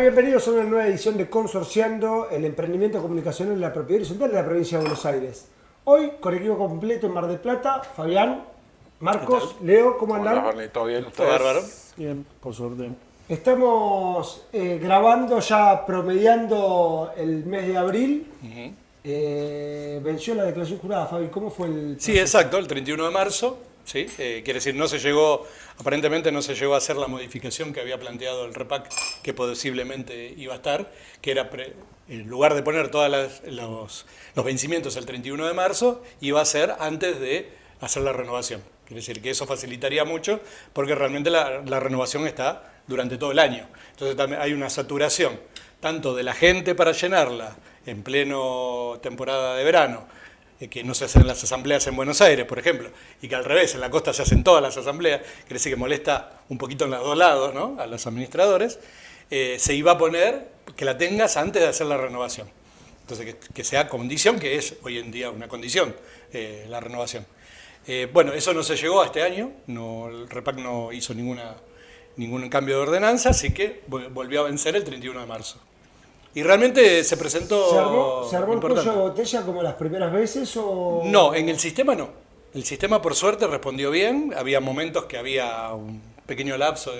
bienvenidos a una nueva edición de Consorciando, el emprendimiento comunicacional en la propiedad horizontal de la provincia de Buenos Aires. Hoy, con equipo completo en Mar del Plata, Fabián, Marcos, Leo, ¿cómo andan? Hola, ¿todo bien? Todo bárbaro. Bien, por suerte. Estamos grabando ya, promediando el mes de abril. Venció la declaración jurada, Fabi, ¿cómo fue el proceso? Sí, exacto, el 31 de marzo. ¿Sí? Quiere decir, aparentemente no se llegó a hacer la modificación que había planteado el REPAC, que posiblemente iba a estar, que era, en lugar de poner todos los vencimientos el 31 de marzo, iba a ser antes de hacer la renovación. Quiere decir que eso facilitaría mucho, porque realmente la renovación está durante todo el año. Entonces también hay una saturación, tanto de la gente para llenarla en pleno temporada de verano, que no se hacen las asambleas en Buenos Aires, por ejemplo, y que al revés, en la costa se hacen todas las asambleas, quiere decir que molesta un poquito en los dos lados, ¿no?, a los administradores, se iba a poner que la tengas antes de hacer la renovación. Entonces, que sea condición, que es hoy en día una condición, la renovación. Bueno, eso no se llegó a este año, el REPAC no hizo ningún cambio de ordenanza, así que volvió a vencer el 31 de marzo. Y realmente se presentó... ¿Se armó el cuello de botella como las primeras veces o...? No, en el sistema no. El sistema por suerte respondió bien. Había momentos que había un pequeño lapso,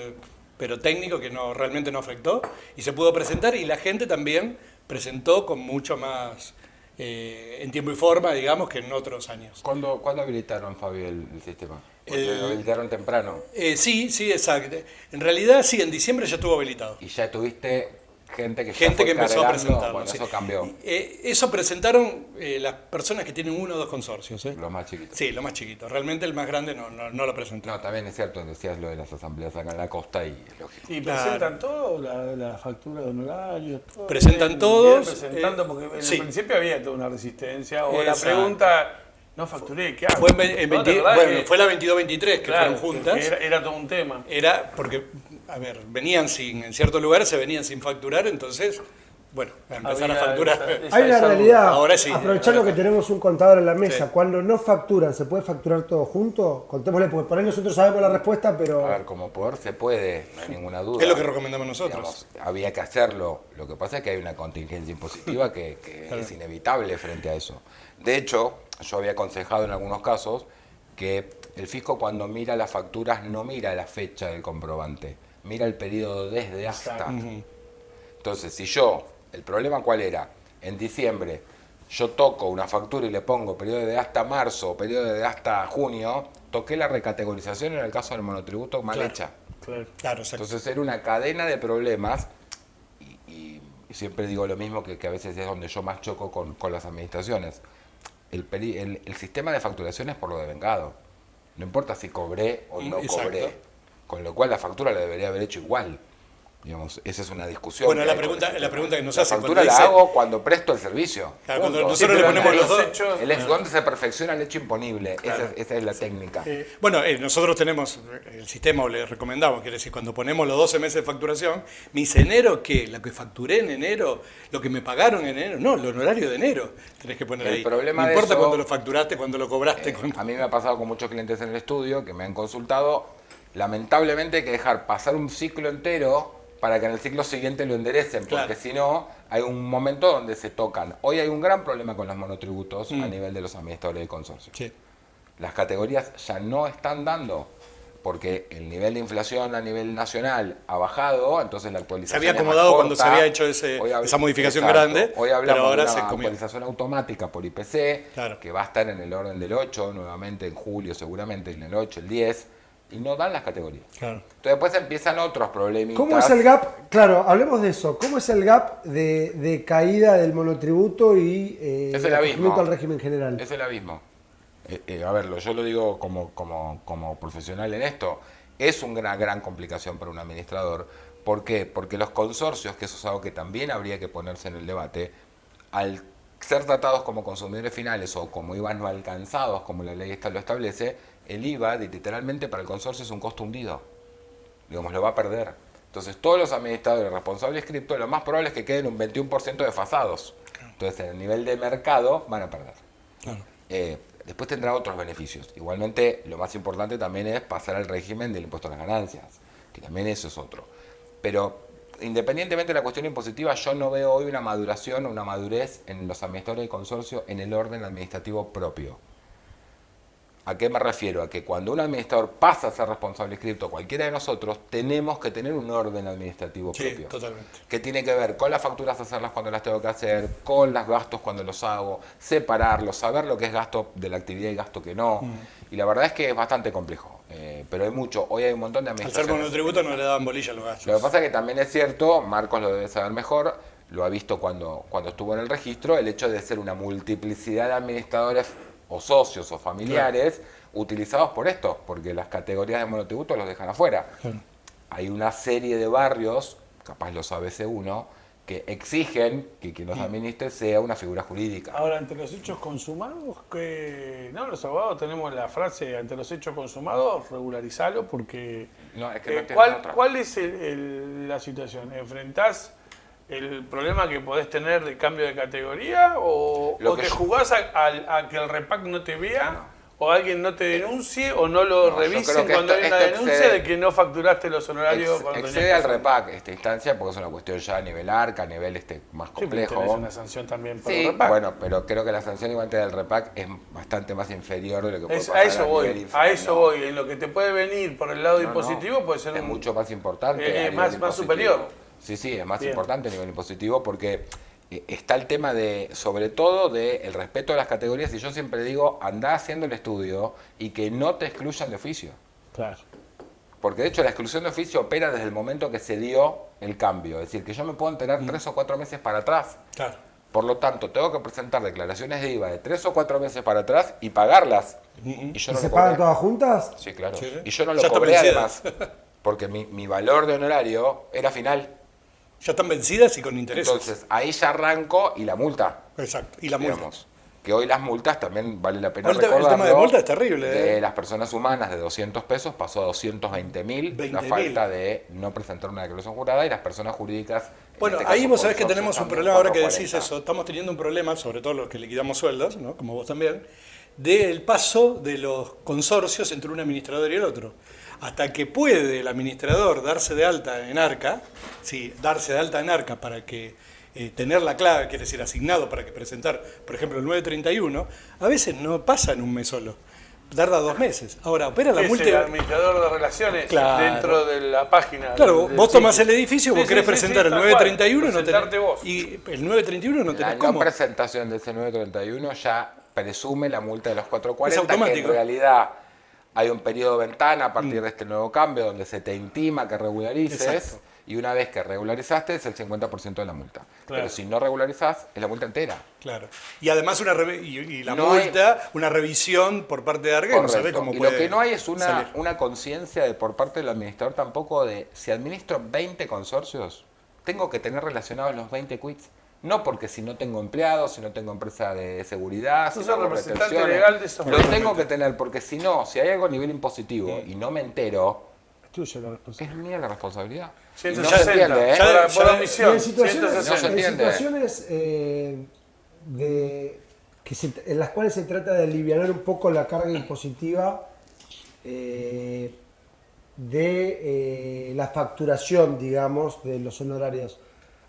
pero técnico, que realmente no afectó. Y se pudo presentar y la gente también presentó con mucho más en tiempo y forma, digamos, que en otros años. ¿Cuándo habilitaron, Fabio, el sistema? Porque lo habilitaron temprano. Sí, exacto. En realidad sí, en diciembre ya estuvo habilitado. Y ya tuviste... Gente que empezó a presentar. Bueno, sí. Eso cambió. Eso presentaron las personas que tienen uno o dos consorcios. Los más chiquitos. Sí, los más chiquitos. Realmente el más grande no lo presentó. No, también es cierto, decías lo de las asambleas acá en la costa y es lógico. ¿Y presentan todo? La factura de honorarios, todo? Presentan todos. Presentando, porque en sí. el principio había toda una resistencia. O Exacto. la pregunta, no facturé, ¿qué hago? Fue, fue la 22-23 que claro, fueron juntas. Era todo un tema. Era porque, a ver, en ciertos lugares se venían sin facturar, entonces, bueno, a empezar a facturar. Hay una realidad, ahora sí, aprovechando que tenemos un contador en la mesa, Sí. cuando no facturan, ¿se puede facturar todo junto? Contémosle, porque por ahí nosotros sabemos la respuesta, pero... A ver, como poder se puede, no hay ninguna duda. Es lo que recomendamos nosotros. Digamos, había que hacerlo. Lo que pasa es que hay una contingencia impositiva que Claro. es inevitable frente a eso. De hecho, yo había aconsejado en algunos casos que el fisco cuando mira las facturas no mira la fecha del comprobante, mira el periodo desde hasta. Entonces, si el problema ¿cuál era? En diciembre yo toco una factura y le pongo periodo de hasta marzo o periodo de hasta junio, toqué la recategorización en el caso del monotributo mal hecha. Claro, exacto. Entonces era una cadena de problemas y siempre digo lo mismo que a veces es donde yo más choco con las administraciones. El sistema de facturación es por lo devengado. No importa si cobré o no Exacto. cobré. Con lo cual la factura la debería haber hecho igual. Digamos, esa es una discusión. Bueno, que la hay con pregunta que nos la hacen factura cuando la dice- hago cuando presto el servicio. Claro, cuando Punto. nosotros le ponemos los dos. ¿Dónde se perfecciona el hecho imponible? Claro. Esa es la técnica. Bueno, nosotros tenemos el sistema, o le recomendamos, quiere decir, cuando ponemos los 12 meses de facturación, me dice enero, ¿qué? Lo que facturé en enero, lo que me pagaron en enero, no, el honorario de enero tenés que poner El ahí. problema No de importa eso- cuándo lo facturaste, cuándo lo cobraste. A mí me ha pasado con muchos clientes en el estudio que me han consultado. Lamentablemente hay que dejar pasar un ciclo entero para que en el ciclo siguiente lo enderecen, porque Claro. si no, hay un momento donde se tocan. Hoy hay un gran problema con los monotributos a nivel de los administradores de consorcio. Sí. Las categorías ya no están dando, porque el nivel de inflación a nivel nacional ha bajado, entonces la Se actualización había es más acomodado cuando se corta. había hecho esa modificación grande, Hoy hablamos pero ahora de se una comió. actualización automática por IPC, Claro. que va a estar en el orden del 8, nuevamente en julio seguramente, en el 8, el 10, y no dan las categorías. Claro. Entonces después empiezan otros problemitas. ¿Cómo es el gap? Claro, hablemos de eso. ¿Cómo es el gap de caída del monotributo y Es el el abismo. acogimiento al régimen general? Es el abismo. A ver, yo lo digo como profesional en esto, es una gran complicación para un administrador. ¿Por qué? Porque los consorcios, que eso es algo que también habría que ponerse en el debate, al ser tratados como consumidores finales o como IVA no alcanzados, como la ley esta lo establece, el IVA literalmente para el consorcio es un costo hundido. Digamos, lo va a perder. Entonces todos los administradores responsables cripto, lo más probable es que queden un 21% desfasados. Entonces en el nivel de mercado van a perder. Claro. Después tendrá otros beneficios. Igualmente, lo más importante también es pasar al régimen del impuesto a las ganancias, que también eso es otro. Pero independientemente de la cuestión impositiva, yo no veo hoy una maduración o una madurez en los administradores de consorcio en el orden administrativo propio. ¿A qué me refiero? A que cuando un administrador pasa a ser responsable inscripto, cualquiera de nosotros, tenemos que tener un orden administrativo Sí, propio. totalmente. Que tiene que ver con las facturas, hacerlas cuando las tengo que hacer, con los gastos cuando los hago, separarlos, saber lo que es gasto de la actividad y gasto que no. Y la verdad es que es bastante complejo. Pero hay mucho, hoy hay un montón de Al ser administraciones. monotributo no le daban bolilla a los gastos. Lo que pasa es que también es cierto, Marcos lo debe saber mejor, lo ha visto cuando estuvo en el registro, el hecho de ser una multiplicidad de administradores o socios o familiares utilizados por esto, porque las categorías de monotributo los dejan afuera. Claro. Hay una serie de barrios, capaz lo sabe C1, que exigen que quien los administre sea una figura jurídica. Ahora, ante los hechos consumados, que no, los abogados tenemos la frase, ante los hechos consumados, regularizalo, porque No, es que no entiendo otra. ¿cuál es la situación? ¿Enfrentás el problema que podés tener de cambio de categoría o Lo que te yo- jugás a que el REPAC no te vea? ¿O alguien no te denuncie o no lo No, yo creo revisen que cuando hay esto una denuncia excede- de que no facturaste los honorarios? cuando tenías Excede que al hacer? REPAC esta instancia porque es una cuestión ya a nivel ARCA, a nivel más Sí, pero complejo. tenés una sanción también para Sí, el REPAC. bueno, pero creo que la sanción igualmente del REPAC es bastante más inferior de lo que puede pasar A eso nivel voy, inferior. a eso voy. En lo que te puede venir por el lado No, impositivo no, puede ser es mucho más importante. a nivel más impositivo. superior. Sí, sí, es más Bien. importante a nivel impositivo porque está el tema de, sobre todo, del respeto a las categorías. Y yo siempre digo, andá haciendo el estudio y que no te excluyan de oficio. Claro. Porque de hecho la exclusión de oficio opera desde el momento que se dio el cambio. Es decir, que yo me puedo enterar 3 o 4 meses para atrás. Claro. Por lo tanto, tengo que presentar declaraciones de IVA de 3 o 4 meses para atrás y pagarlas. Y yo ¿Y no se lo pagan cobré. todas juntas? Sí, claro. Sí, sí. Y yo no Ya lo está cobré vencida. además. Porque mi valor de honorario era final. Ya están vencidas y con intereses. Entonces, ahí ya arranco y la multa. Exacto. Y la multa. Digamos. Que hoy las multas también vale la pena El tema recordarlo. de multa es terrible, De las personas humanas de 200 pesos pasó a 220.000 la 20.000. falta de no presentar una declaración jurada y las personas jurídicas. en Bueno, este ahí caso, vos sabés que consorcios, tenemos un también problema ahora que 440. decís eso. Estamos teniendo un problema, sobre todo los que liquidamos sueldos, ¿no? Como vos también, del paso de los consorcios entre un administrador y el otro. Hasta que puede el administrador darse de alta en ARCA, sí, darse de alta en ARCA para que tener la clave, quiere decir asignado para que presentar, por ejemplo, el 931, a veces no pasa en un mes solo, tarda 2 meses. Ahora, opera la Es multa. el administrador de relaciones Claro. dentro de la página. Claro, del vos tomás sitio. el edificio, Sí, vos querés sí, sí, presentar sí, el tal 931 cual. no tenés, Presentarte vos. y el 931 no La tenés no cómo. presentación de ese 931 ya presume la multa de los 440, Es automático. que en realidad hay un periodo de ventana a partir de este nuevo cambio donde se te intima que regularices. Exacto. Y una vez que regularizaste es el 50% de la multa. Claro. Pero si no regularizás, es la multa entera. Claro. Y además y la No multa, una revisión por parte de ARCA, no sabés Correcto. cómo Y puede lo que no hay es salir. una conciencia de por parte del administrador tampoco de si administro 20 consorcios, tengo que tener relacionados los 20 quits. No porque si no tengo empleados, si no tengo empresa de seguridad, si Sos no el tengo representante retenciones, legal de esos lo proyectos. tengo que tener porque si no, si hay algo a nivel impositivo y no me entero, Es tuya la responsabilidad. es mía la responsabilidad. Y no 160, se entiende, ¿eh? Ya- por ya- Y omisión. en situaciones, 160. No se en entiende. situaciones en las cuales se trata de aliviar un poco la carga impositiva de la facturación, digamos, de los honorarios.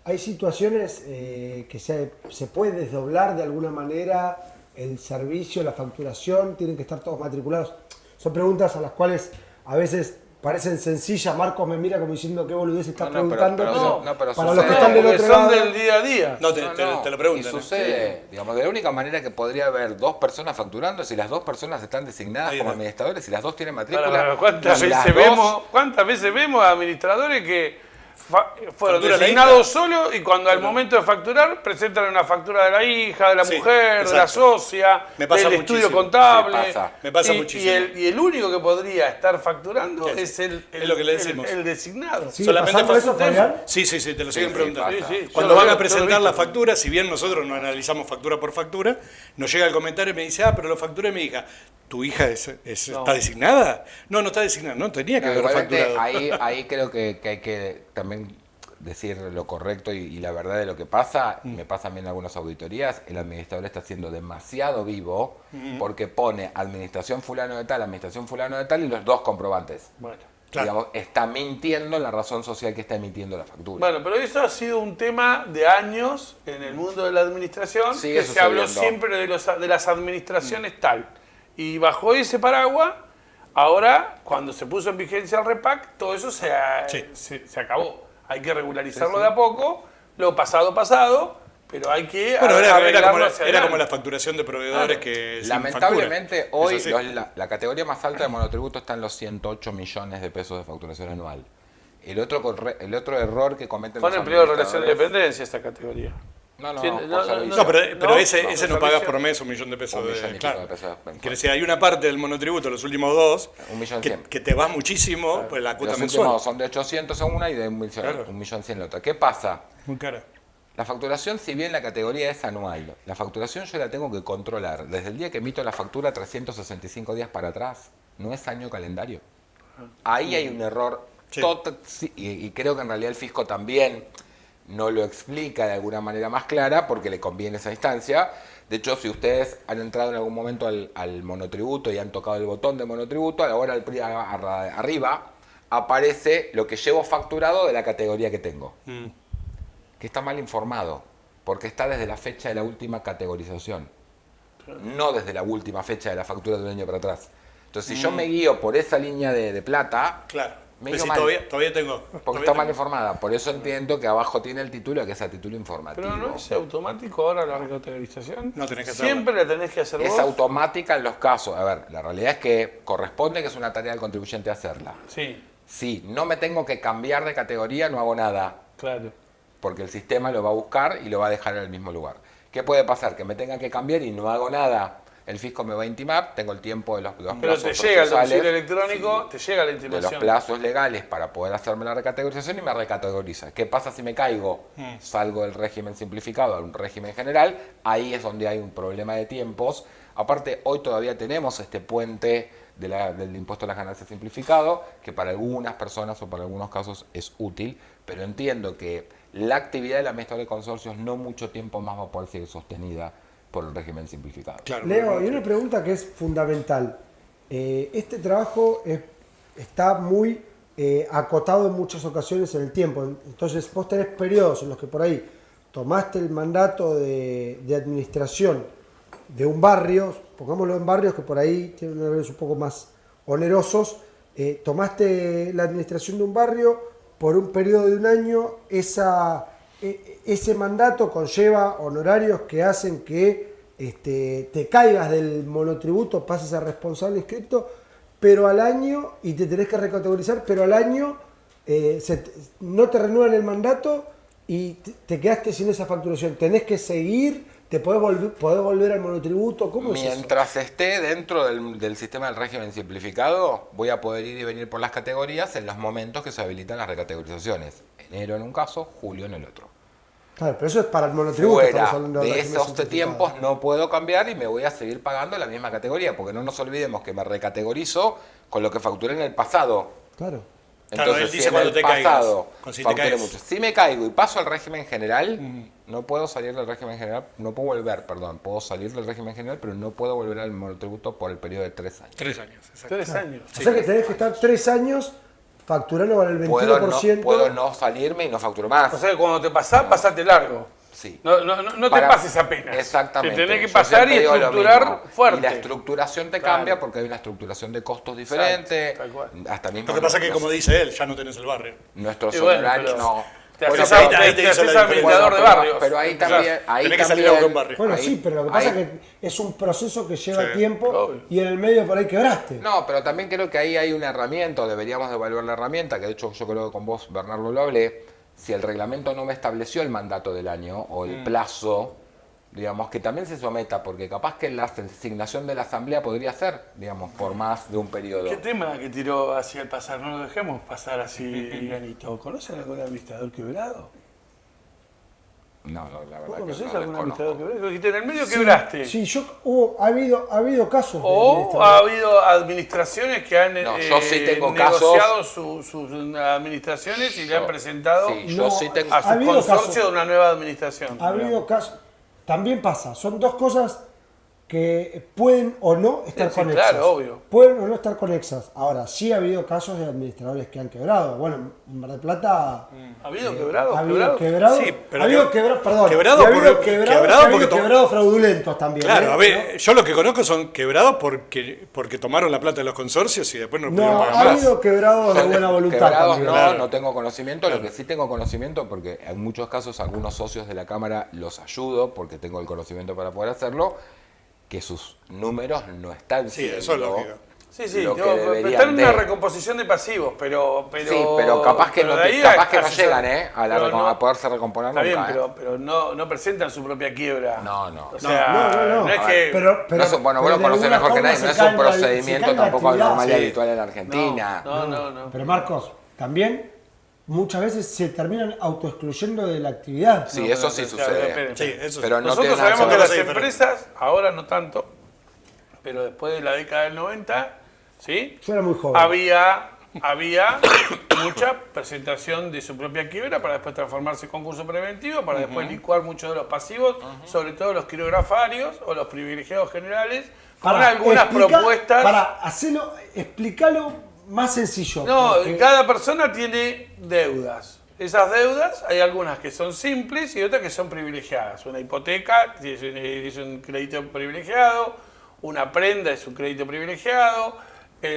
Hay situaciones que se puede desdoblar de alguna manera el servicio, la facturación, tienen que estar todos matriculados. Son preguntas a las cuales a veces parecen sencillas. Marcos me mira como diciendo qué boludez está No, no, pero- preguntando. pero- pero no, pero para los sucede. que están del Porque otro son lado. del día a día. No, te lo preguntan. Y ¿eh? sucede, digamos, de la única manera que podría haber 2 personas facturando si las 2 personas están designadas Ahí como está. administradores y las 2 tienen Para, matrícula. ¿cuántas y las veces dos- vemos a administradores que fueron Factura la designados hija. solos y cuando al momento de facturar presentan una factura de la hija, de la Sí, mujer, de la exacto. socia, Me pasa del muchísimo. estudio contable? Sí, pasa. Me pasa y, muchísimo. Y el único que podría estar facturando Sí, es el lo que le decimos. el designado. ¿Sigue Solamente pasando eso, factura- Fabián? Sí, sí, sí, te lo siguen sí, preguntando. pasa. Sí, sí, Cuando yo lo van veo, a presentar yo lo he la visto. factura, si bien nosotros no analizamos factura por factura, nos llega el comentario y me dice, pero lo facturé mi hija. ¿Tu hija está designada? No, no está designada, no tenía que No, haber igualmente, facturado. ahí creo que hay que también decir lo correcto y la verdad de lo que pasa. Me pasa también en algunas auditorías. El administrador está siendo demasiado vivo porque pone administración fulano de tal y los 2 comprobantes. Bueno. Claro. digamos, está mintiendo en la razón social que está emitiendo la factura. Bueno, pero eso ha sido un tema de años en el mundo de la administración, Sigue que se habló sucediendo. siempre de las administraciones tal. Y bajo ese paraguas, ahora, cuando se puso en vigencia el REPAC, todo eso se acabó. Hay que regularizarlo de a poco, lo pasado, pero hay que Bueno, era arreglarlo hacia como adelante. la facturación de proveedores que sin Lamentablemente, factura. hoy Es así. la categoría más alta de monotributo está en los 108 millones de pesos de facturación anual. El otro error que cometen Con los empleo de relación de administradores- dependencia esta categoría. No, Sí, por no, servicio. No, pero No, ese no pagas servicio. por mes 1.000.000 de pesos. 1 millón y pico Claro. de pesos. Quiere decir, hay una parte del monotributo, los últimos dos, 1.100.000. que te vas muchísimo, pues la cuota Los mensual. últimos son de 800 a una y de 1.100.000 en la otra. ¿Qué pasa? Muy cara. La facturación, si bien la categoría es anual, la facturación yo la tengo que controlar. Desde el día que emito la factura, 365 días para atrás, no es año calendario. Ahí hay un error, Sí. sí, y creo que en realidad el fisco también no lo explica de alguna manera más clara porque le conviene esa instancia. De hecho, si ustedes han entrado en algún momento al monotributo y han tocado el botón de monotributo, a la hora arriba aparece lo que llevo facturado de la categoría que tengo. Que está mal informado, porque está desde la fecha de la última categorización, no desde la última fecha de la factura de un año para atrás. Entonces, si yo me guío por esa línea de plata, Claro. me Pues guío sí, mal, todavía tengo. porque todavía está tengo. mal informada. Por eso entiendo que abajo tiene el título, que es a título informativo. Pero no es automático ahora la recategorización. No tenés que hacerlo. Siempre la tenés que hacer Es vos. automática en los casos. A ver, la realidad es que corresponde que es una tarea del contribuyente hacerla. Sí, Si no me tengo que cambiar de categoría, no hago nada. claro. Porque el sistema lo va a buscar y lo va a dejar en el mismo lugar. ¿Qué puede pasar? Que me tenga que cambiar y no hago nada. El fisco me va a intimar, tengo el tiempo de los Pero plazos te llega el domicilio procesales, electrónico, te llega la de los intimación. plazos legales para poder hacerme la recategorización y me recategoriza. ¿Qué pasa si me caigo? Salgo del régimen simplificado a un régimen general, ahí es donde hay un problema de tiempos. Aparte, hoy todavía tenemos este puente del impuesto a las ganancias simplificado, que para algunas personas o para algunos casos es útil, pero entiendo que la actividad del administrador de consorcios no mucho tiempo más va a poder seguir sostenida por el régimen simplificado. Claro. Leo, y una pregunta que es fundamental. Este trabajo está muy acotado en muchas ocasiones en el tiempo. Entonces vos tenés periodos en los que por ahí tomaste el mandato de administración de un barrio, pongámoslo en barrios que por ahí tienen horarios un poco más onerosos, tomaste la administración de un barrio por un periodo de un año, ese mandato conlleva honorarios que hacen que te caigas del monotributo, pases a responsable inscripto, pero al año, y te tenés que recategorizar, pero al año no te renuevan el mandato y te quedaste sin esa facturación. Tenés que seguir, te podés volver al monotributo. ¿Cómo es eso? Mientras esté dentro del sistema del régimen simplificado, voy a poder ir y venir por las categorías en los momentos que se habilitan las recategorizaciones. Enero en un caso, julio en el otro. Claro, pero eso es para el monotributo. Fuera estamos hablando del de régimen esos simplificado. tiempos no puedo cambiar y me voy a seguir pagando la misma categoría, porque no nos olvidemos que me recategorizo con lo que facturé en el pasado. Claro. Claro, Entonces, él dice si en cuando el te caigas, pasado con si te facturé caes. mucho. Si me caigo y paso al régimen general, no puedo salir del régimen general, no puedo volver, perdón, puedo salir del régimen general, pero no puedo volver al monotributo por el periodo de 3 años. 3 años, exacto. 3 años. O sea que tenés que estar 3 años facturando con el 21%. Puedo no salirme y no facturo más. O sea que cuando te pasás, pasate largo. Sí. No te Para- pases apenas. Exactamente. Te tenés que Yo pasar y siempre digo lo estructurar mismo. fuerte. Y la estructuración te Claro. cambia porque hay una estructuración de costos diferente. tal cual. Hasta mismo Lo que pasa es que, como dice él, ya no tenés el barrio. nuestros Y bueno, honorarios pero no. Te Bueno, haces ahí te te hizo haces la administrador de Bueno, barrios. pero ahí Claro. también, ahí Tenés que salir a también- buscar un barrio. Bueno, ahí- sí, pero lo que pasa ahí- es que es un proceso que lleva Sí, tiempo obvio. y en el medio por ahí quebraste. No, pero también creo que ahí hay una herramienta, o deberíamos de evaluar la herramienta, que de hecho yo creo que con vos, Bernardo, lo hablé. Si el reglamento no me estableció el mandato del año o el plazo, digamos, que también se someta, porque capaz que la asignación de la asamblea podría ser, digamos, por más de un periodo. ¿Qué tema que tiró hacia el pasar? No lo dejemos pasar así, Ganito. ¿Conocen algún administrador quebrado? No, la ¿Vos verdad que conocés no algún desconozco. administrador quebrado? Dijiste, en el medio quebraste. Sí, ha habido casos. de O administradores. ha habido administraciones que han No, yo sí tengo negociado sus administraciones y le han Yo- presentado sí, yo No, sí tengo. a ha su habido consorcio casos. de una nueva administración. Ha habido casos. También pasa, son dos cosas que pueden o no estar Sí, conexas. claro, obvio. Pueden o no estar conexas. Ahora, sí ha habido casos de administradores que han quebrado. Bueno, en Mar del Plata... ¿Ha habido quebrado? Ha habido quebrado. Sí, pero ha habido quebrado, perdón. quebrado y ha habido por- quebrado, quebrado y ha habido porque quebrados fraudulentos también. Claro, a ver, ¿no? yo lo que conozco son quebrados porque tomaron la plata de los consorcios y después no pudieron No, pagar ha más. habido quebrados de buena voluntad Quebrados también. no, Claro. no tengo conocimiento. Lo que sí tengo conocimiento, porque en muchos casos algunos socios de la Cámara los ayudo, porque tengo el conocimiento para poder hacerlo, que sus números no están Sí, siendo eso es lógico. Sí, lo que pero deberían están en una de. recomposición de pasivos, pero Sí, pero capaz que pero no, de ahí capaz que no casi llegan son- a, la pero no- a poderse recomponer Está bien, nunca. pero no presentan su propia quiebra. No, no. O sea, No. es A que... ver, Pero No es un- bueno, vos pero lo de conocés alguna mejor que forma nadie, se no es cae un la- se procedimiento cae la tampoco actividad. normal y Sí. habitual en Argentina. No. Pero Marcos, también muchas veces se terminan autoexcluyendo de la actividad. Sí, No, eso pero, sí claro, sucede. esperen. Sí, eso sí. Pero no Nosotros tiene nada sabemos que ver. las Cosa diferente. empresas, ahora no tanto, pero después de la década del 90, ¿sí? Yo era muy joven. Había mucha presentación de su propia quiebra para después transformarse en concurso preventivo, para después licuar muchos de los pasivos, sobre todo los quirografarios o los privilegiados generales, con algunas propuestas. Para hacerlo, explicarlo más sencillo. No, porque- cada persona tiene deudas. Esas deudas, hay algunas que son simples y otras que son privilegiadas. Una hipoteca es un crédito privilegiado, una prenda es un crédito privilegiado,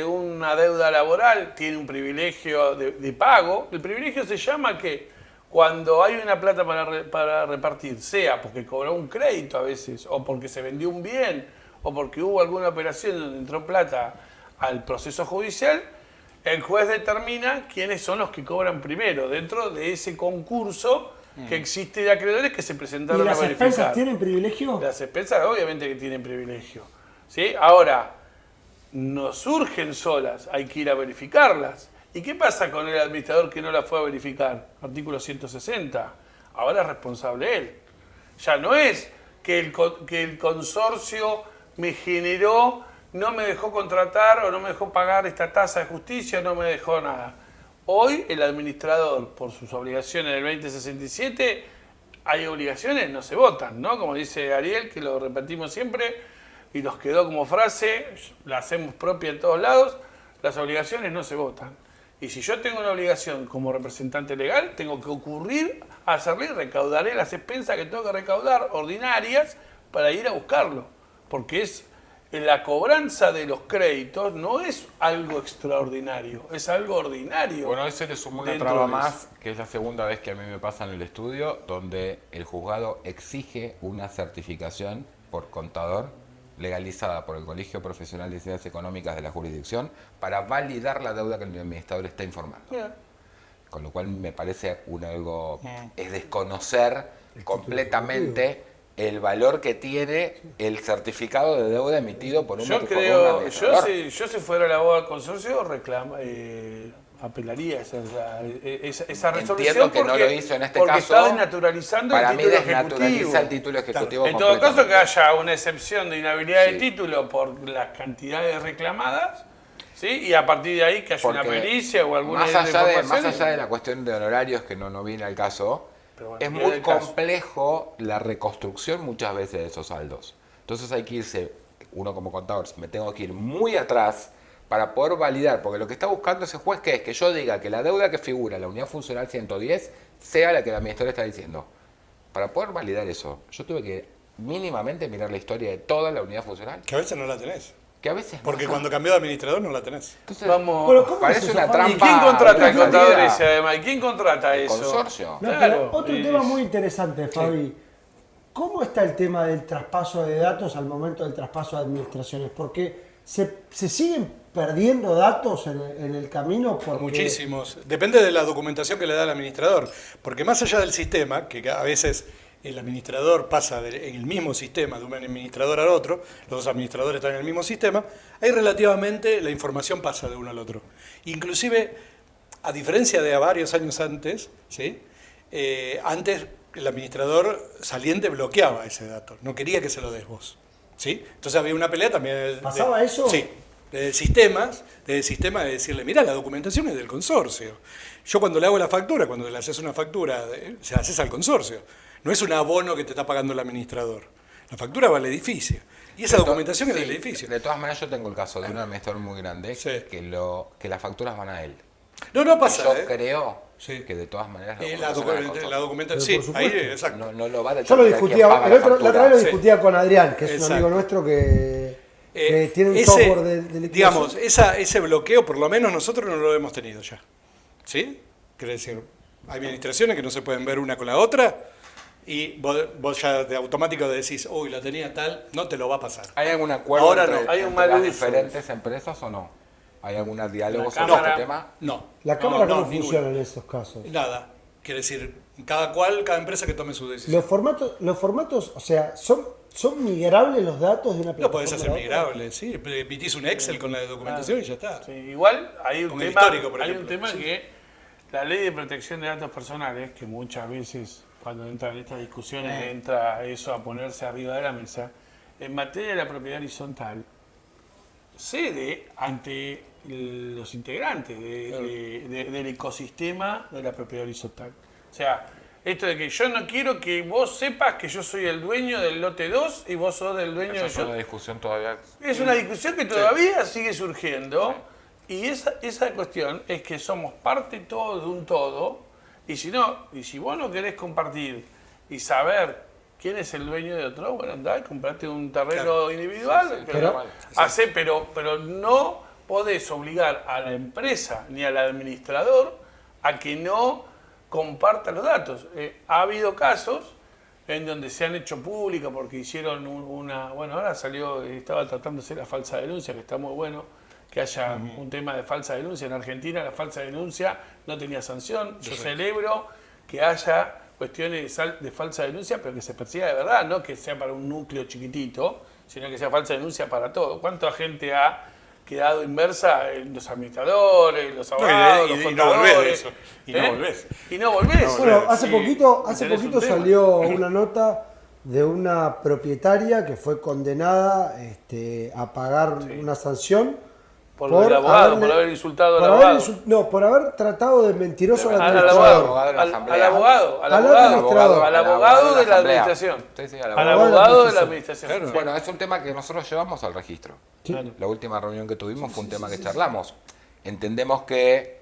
una deuda laboral tiene un privilegio de pago. El privilegio se llama que cuando hay una plata para repartir, sea porque cobró un crédito a veces, o porque se vendió un bien, o porque hubo alguna operación donde entró plata al proceso judicial, el juez determina quiénes son los que cobran primero dentro de ese concurso que existe de acreedores que se presentaron ¿Y a las verificar. expensas tienen privilegio? Las expensas obviamente que tienen privilegio. ¿Sí? Ahora, no surgen solas, hay que ir a verificarlas. ¿Y qué pasa con el administrador que no la fue a verificar? Artículo 160. Ahora es responsable él. Ya no es que el consorcio me generó, no me dejó contratar o no me dejó pagar esta tasa de justicia, no me dejó nada. Hoy el administrador, por sus obligaciones del 2067, hay obligaciones, no se votan, ¿no? Como dice Ariel, que lo repetimos siempre, y nos quedó como frase, la hacemos propia en todos lados, las obligaciones no se votan. Y si yo tengo una obligación como representante legal, tengo que ocurrir a hacerle y recaudaré las expensas que tengo que recaudar, ordinarias, para ir a buscarlo. Porque es la cobranza de los créditos no es algo extraordinario, es algo ordinario. Bueno, ese le sumó una dentro traba de más, eso. que es la segunda vez que a mí me pasa en el estudio, donde el juzgado exige una certificación por contador legalizada por el Colegio Profesional de Ciencias Económicas de la jurisdicción para validar la deuda que el administrador está informando. Mira, Con lo cual me parece algo, es desconocer completamente el valor que tiene el certificado de deuda emitido por un yo por un creo, administrador. yo si fuera el abogado del consorcio, apelaría esa resolución. Entiendo que no porque- lo hizo en este porque caso. está desnaturalizando Para el mí título desnaturaliza ejecutivo. el título ejecutivo. En todo caso, que completamente. haya una excepción de inhabilidad de Sí. título por las cantidades reclamadas, ¿sí? Y a partir de ahí que haya una Porque pericia o alguna más allá de información. la cuestión de honorarios, que no viene al caso, Pero bueno, es viene muy al caso. complejo la reconstrucción muchas veces de esos saldos. Entonces hay que irse, uno como contador, me tengo que ir muy atrás para poder validar, porque lo que está buscando ese juez que es que yo diga que la deuda que figura en la unidad funcional 110 sea la que el administrador está diciendo. Para poder validar eso, yo tuve que mínimamente mirar la historia de toda la unidad funcional, Que a veces no la tenés. que a veces Porque no. cuando cambió de administrador no la tenés. Entonces, Vamos. Bueno, ¿cómo parece es eso, una Fabi? trampa. ¿Y quién contrata el de contador salida. ese además? ¿Y quién contrata El eso? consorcio. No, Claro, pero otro y- tema muy interesante, Fabi. ¿Cómo está el tema del traspaso de datos al momento del traspaso de administraciones? Porque se siguen perdiendo datos en el camino porque... Muchísimos. Depende de la documentación que le da el administrador. Porque más allá del sistema, que a veces el administrador pasa en el mismo sistema de un administrador al otro, los dos administradores están en el mismo sistema, ahí relativamente la información pasa de uno al otro. Inclusive, a diferencia de a varios años antes, ¿sí? Antes el administrador saliente bloqueaba ese dato, no quería que se lo des vos. ¿Sí? Entonces había una pelea también. ¿Pasaba eso? Sí. De sistemas, de decirle, mira, la documentación es del consorcio. Yo cuando le hago la factura, cuando le haces una factura, se la haces al consorcio. No es un abono que te está pagando el administrador. La factura va al edificio. Y esa documentación es del edificio. De todas maneras, yo tengo el caso de un administrador muy grande que las facturas van a él. No pasa. Yo creo que de todas maneras la documentación, sí, ahí, exacto. no lo va a Yo lo determinar quién discutía, paga la otra vez lo Sí. discutía con Adrián, que es un Exacto. amigo nuestro que tiene un software de liquidación. Digamos, ese bloqueo por lo menos nosotros no lo hemos tenido ya. ¿Sí? Quiere decir, hay administraciones que no se pueden ver una con la otra y vos ya de automático decís, uy, la tenía tal, no te lo va a pasar. ¿Hay algún acuerdo Ahora entre, no, hay un entre mal las uso. diferentes empresas o no? ¿Hay algún diálogo La sobre cámara- este tema? No. ¿La cámara no, cómo ninguno. funciona en esos casos? Nada. Quiere decir, cada empresa que tome su decisión. Los formatos, o sea, ¿son migrables los datos de una plataforma? Lo podés hacer a otra? migrable, sí. Emitís un Excel con la documentación y ya está. Sí, igual hay un Con el tema, histórico, por hay un ejemplo. tema Sí. que la ley de protección de datos personales, que muchas veces cuando entran estas discusiones entra eso a ponerse arriba de la mesa, en materia de la propiedad horizontal, cede ante los integrantes del ecosistema de la propiedad horizontal. O sea, esto de que yo no quiero que vos sepas que yo soy el dueño del lote 2 y vos sos el dueño Esa de es yo. una discusión todavía. Es una discusión que todavía sigue surgiendo y esa cuestión es que somos parte todos de un todo y si vos no querés compartir y saber quién es el dueño de otro, bueno, andá y comprate un terreno Claro. individual, Sí, sí, pero no podés obligar a la empresa ni al administrador a que no comparta los datos. Ha habido casos en donde se han hecho públicas porque hicieron bueno, ahora estaba tratándose la falsa denuncia, que está muy bueno que haya un tema de falsa denuncia. En Argentina la falsa denuncia no tenía sanción. Yo celebro que haya cuestiones de falsa denuncia, pero que se persiga de verdad, no que sea para un núcleo chiquitito, sino que sea falsa denuncia para todo. ¿Cuánta gente ha quedado inmersa en los administradores, los abogados, los y no volvés de contadores? eso. Y no volvés. Y no volvés. Bueno, hace Sí, poquito tenés un tema. salió una nota de una propietaria que fue condenada a pagar una sanción Por lo del abogado, haberle- por haber insultado al por haber abogado. no, por haber tratado de mentiroso al Al administrador. abogado, de la al asamblea. abogado, al Al abogado, administrador. al abogado de la asamblea. administración. Sí, sí, Al abogado de la abogado de la administración. administración. Bueno, es un tema que nosotros llevamos al registro. Sí. Claro. La última reunión que tuvimos fue un tema que charlamos. Entendemos que